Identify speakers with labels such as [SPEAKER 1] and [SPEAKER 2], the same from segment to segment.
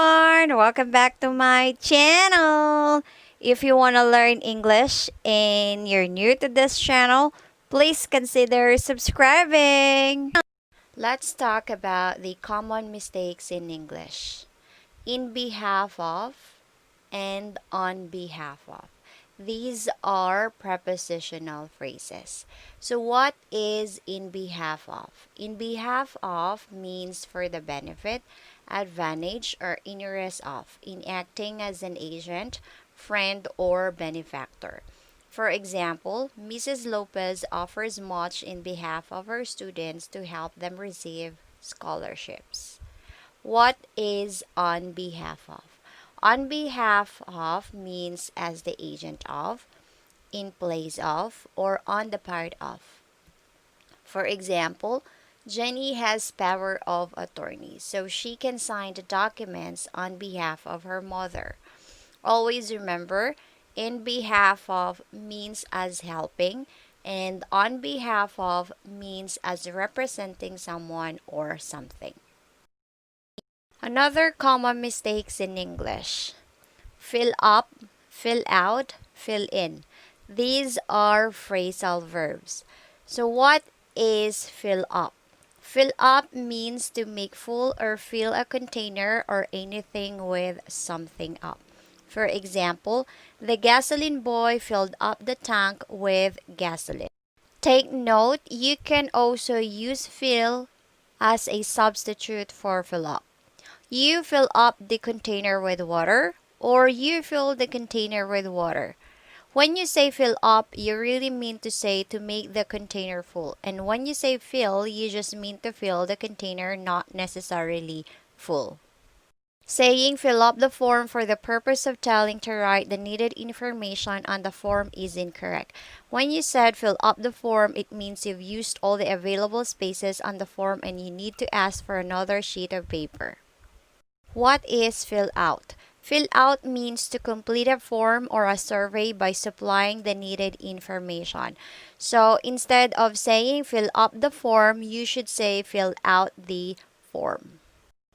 [SPEAKER 1] everyone! Welcome back to my channel! If you want to learn English and you're new to this channel, please consider subscribing! Let's talk about the common mistakes in English. In behalf of and on behalf of. These are prepositional phrases. So what is in behalf of? In behalf of means for the benefit, advantage, or interest of, in acting as an agent, friend, or benefactor. For example, Mrs. Lopez offers much in behalf of her students to help them receive scholarships. What is on behalf of? On behalf of means as the agent of, in place of, or on the part of. For example, Jenny has power of attorney, so she can sign the documents on behalf of her mother. Always remember, in behalf of means as helping, and on behalf of means as representing someone or something. Another common mistakes in English. Fill up, fill out, fill in. These are phrasal verbs. So what is fill up? Fill up means to make full or fill a container or anything with something up. For example, the gasoline boy filled up the tank with gasoline. Take note, you can also use fill as a substitute for fill up. You fill up the container with water, or you fill the container with water. When you say fill up, you really mean to say to make the container full. And when you say fill, you just mean to fill the container, not necessarily full. Saying fill up the form for the purpose of telling to write the needed information on the form is incorrect. When you said fill up the form, it means you've used all the available spaces on the form and you need to ask for another sheet of paper. What is fill out? Fill out means to complete a form or a survey by supplying the needed information. So instead of saying fill up the form, you should say fill out the form.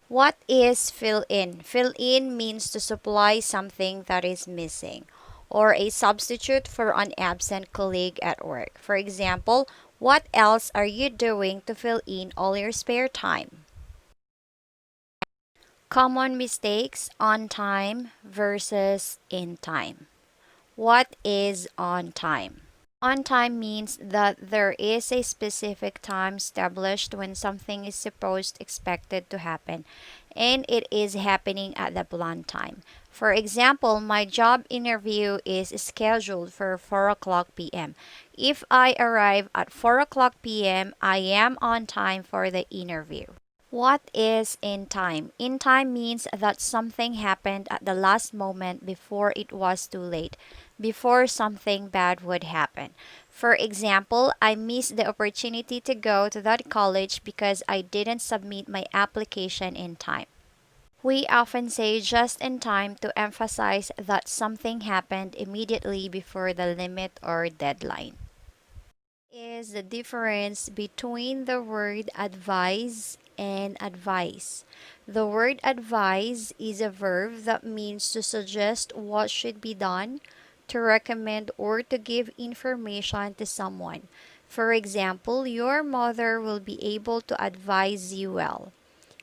[SPEAKER 1] What is fill in? Fill in means to supply something that is missing or a substitute for an absent colleague at work. For example, what else are you doing to fill in all your spare time? Common mistakes on time versus in time. What is on time? On time means that there is a specific time established when something is supposed expected to happen and it is happening at the planned time. For example, my job interview is scheduled for 4 o'clock p.m. If I arrive at 4 o'clock p.m., I am on time for the interview. What is in time? In time means that something happened at the last moment before it was too late, before something bad would happen. For example, I missed the opportunity to go to that college because I didn't submit my application in time. We often say just in time to emphasize that something happened immediately before the limit or deadline. Is the difference between the word advise and advice. The word advise is a verb that means to suggest what should be done, to recommend, or to give information to someone. For example, your mother will be able to advise you well.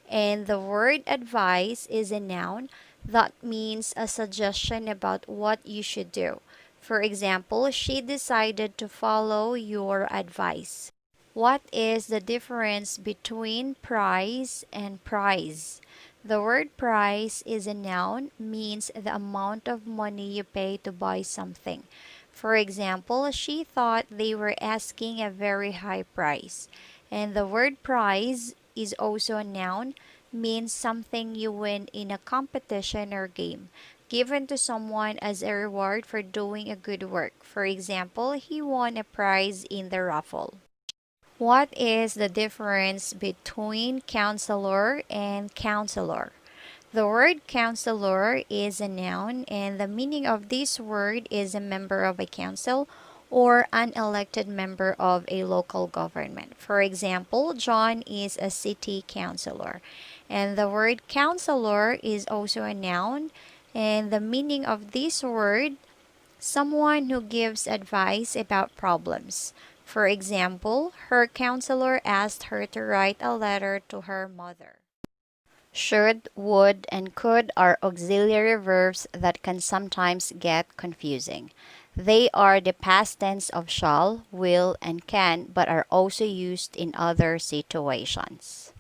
[SPEAKER 1] And the word advice is a noun that means a suggestion about what you should do. For example, she decided to follow your advice. What is the difference between price and prize? The word price is a noun, means the amount of money you pay to buy something. For example, she thought they were asking a very high price. And the word prize is also a noun, means something you win in a competition or game, given to someone as a reward for doing a good work. For example, he won a prize in the raffle. What is the difference between counselor and counselor? The word counselor is a noun, and the meaning of this word is a member of a council or an elected member of a local government. For example, John is a city councilor. And the word counselor is also a noun. And the meaning of this word, someone who gives advice about problems. For example, her counselor asked her to write a letter to her mother. Should, would, and could are auxiliary verbs that can sometimes get confusing. They are the past tense of shall, will, and can, but are also used in other situations.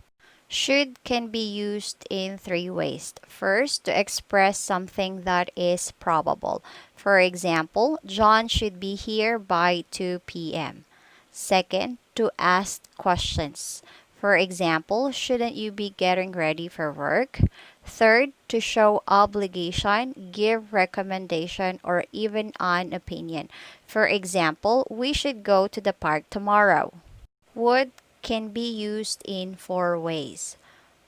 [SPEAKER 1] Should can be used in three ways. First, to express something that is probable. For example, John should be here by 2 p.m. Second, to ask questions. For example, shouldn't you be getting ready for work? Third, to show obligation, give recommendation, or even an opinion. For example, we should go to the park tomorrow. Would can be used in four ways.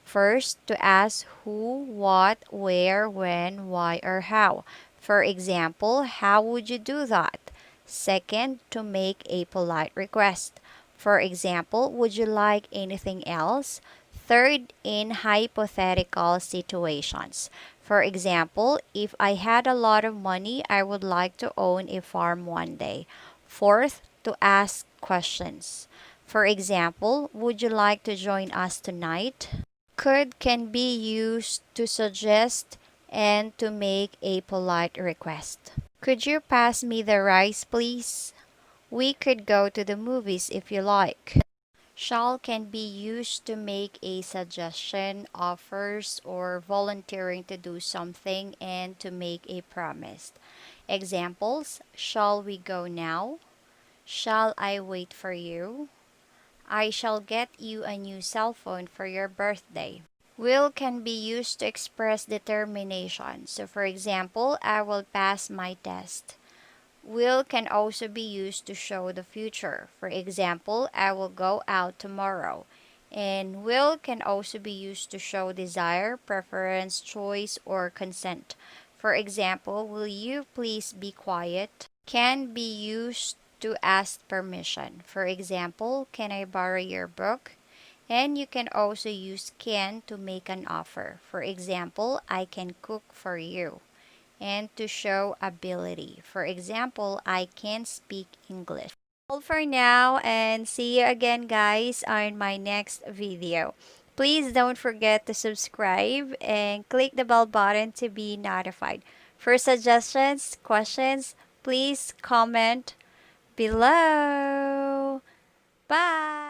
[SPEAKER 1] First, to ask who, what, where, when, why, or how. For example, how would you do that? Second, to make a polite request. For example, would you like anything else? Third, in hypothetical situations. For example, if I had a lot of money, I would like to own a farm one day. Fourth, to ask questions. For example, would you like to join us tonight? Could can be used to suggest and to make a polite request. Could you pass me the rice, please? We could go to the movies if you like. Shall can be used to make a suggestion, offers, or volunteering to do something and to make a promise. Examples: shall we go now? Shall I wait for you? I shall get you a new cell phone for your birthday. Will can be used to express determination. So, for example, I will pass my test. Will can also be used to show the future. For example, I will go out tomorrow. And will can also be used to show desire, preference, choice, or consent. For example, will you please be quiet? Can be used to ask permission. For example, can I borrow your book? And you can also use can to make an offer. For example, I can cook for you. And to show ability. For example, I can speak English. All for now, and see you again, guys, on my next video. Please don't forget to subscribe and click the bell button to be notified. For suggestions, questions, please comment below. Bye!